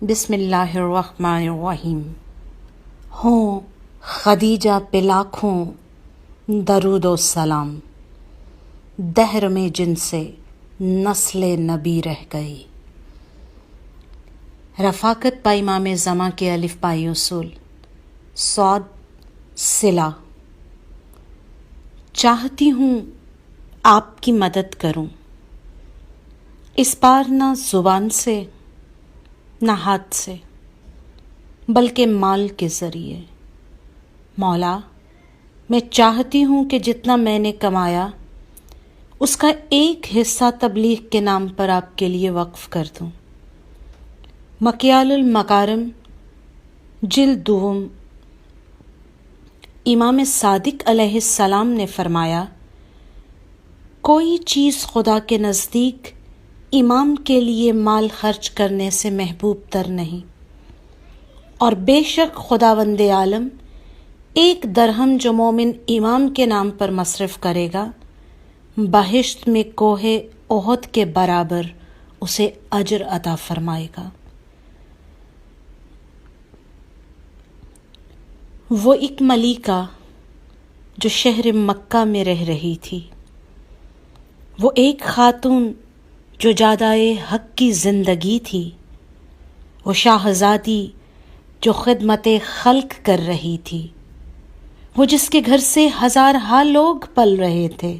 بسم اللہ الرحمن الرحیم۔ ہوں خدیجہ پہ لاکھوں درود و سلام، دہر میں جن سے نسل نبی رہ گئی۔ رفاقت با امام زمان کے الف بائی اصول صاد صلہ۔ چاہتی ہوں آپ کی مدد کروں، اس بار نہ زبان سے نہ ہاتھ سے بلکہ مال کے ذریعے۔ مولا، میں چاہتی ہوں کہ جتنا میں نے کمایا اس کا ایک حصہ تبلیغ کے نام پر آپ کے لیے وقف کر دوں۔ مکیال المکارم جلد دوم۔ امام صادق علیہ السلام نے فرمایا، کوئی چیز خدا کے نزدیک امام کے لیے مال خرچ کرنے سے محبوب تر نہیں، اور بے شک خداوند عالم ایک درہم جو مومن امام کے نام پر مصرف کرے گا بہشت میں کوہ احد کے برابر اسے اجر عطا فرمائے گا۔ وہ ایک ملیکہ جو شہر مکہ میں رہ رہی تھی، وہ ایک خاتون جو جادائے حق کی زندگی تھی، وہ شاہزادی جو خدمت خلق کر رہی تھی، وہ جس کے گھر سے ہزارہا لوگ پل رہے تھے،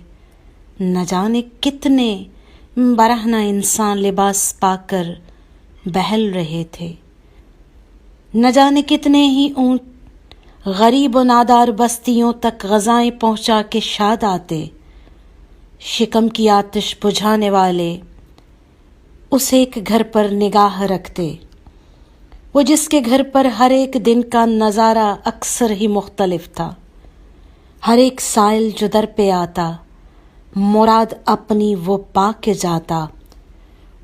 نہ جانے کتنے برہنہ انسان لباس پا کر بہل رہے تھے، نہ جانے کتنے ہی اونٹ غریب و نادار بستیوں تک غذائیں پہنچا کے شاد آتے، شکم کی آتش بجھانے والے اس ایک گھر پر نگاہ رکھتے، وہ جس کے گھر پر ہر ایک دن کا نظارہ اکثر ہی مختلف تھا۔ ہر ایک سائل جو در پہ آتا مراد اپنی وہ پا کے جاتا،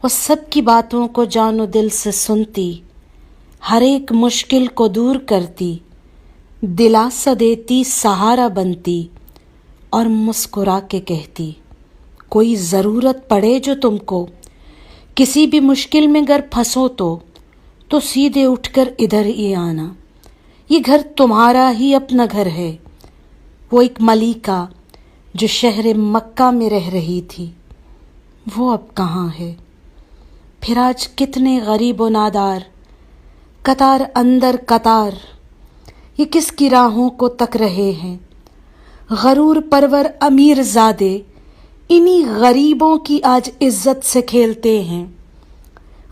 وہ سب کی باتوں کو جان و دل سے سنتی، ہر ایک مشکل کو دور کرتی، دلاسا دیتی، سہارا بنتی اور مسکرا کے کہتی، کوئی ضرورت پڑے جو تم کو، کسی بھی مشکل میں گر پھنسو تو سیدھے اٹھ کر ادھر ہی آنا، یہ گھر تمہارا ہی اپنا گھر ہے۔ وہ ایک ملیکہ جو شہر مکہ میں رہ رہی تھی، وہ اب کہاں ہے؟ پھر آج کتنے غریب و نادار قطار اندر قطار یہ کس کی راہوں کو تک رہے ہیں؟ غرور پرور امیر زادے انہی غریبوں کی آج عزت سے کھیلتے ہیں۔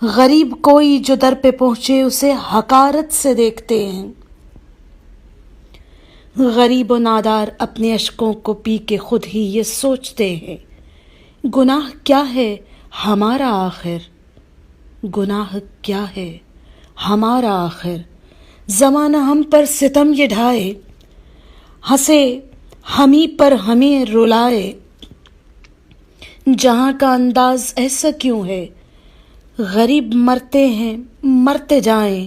غریب کوئی جو در پہ پہنچے اسے حقارت سے دیکھتے ہیں۔ غریب و نادار اپنے اشکوں کو پی کے خود ہی یہ سوچتے ہیں، گناہ کیا ہے ہمارا آخر، گناہ کیا ہے ہمارا آخر، زمانہ ہم پر ستم یہ ڈھائے، ہنسے ہمیں پر ہمیں رلائے، جہاں کا انداز ایسا کیوں ہے، غریب مرتے ہیں مرتے جائیں،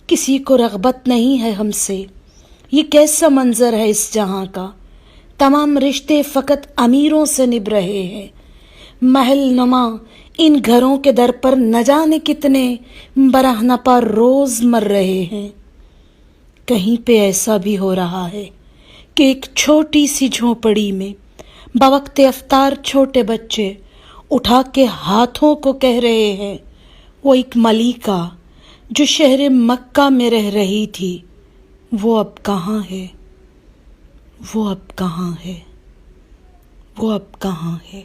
کسی کو رغبت نہیں ہے ہم سے، یہ کیسا منظر ہے اس جہاں کا، تمام رشتے فقط امیروں سے نبھ رہے ہیں، محل نما ان گھروں کے در پر نہ جانے کتنے برہنہ پا روز مر رہے ہیں۔ کہیں پہ ایسا بھی ہو رہا ہے کہ ایک چھوٹی سی جھونپڑی میں بوقت افطار چھوٹے بچے اٹھا کے ہاتھوں کو کہہ رہے ہیں، وہ ایک ملیکہ جو شہر مکہ میں رہ رہی تھی، وہ اب کہاں ہے، وہ اب کہاں ہے، وہ اب کہاں ہے۔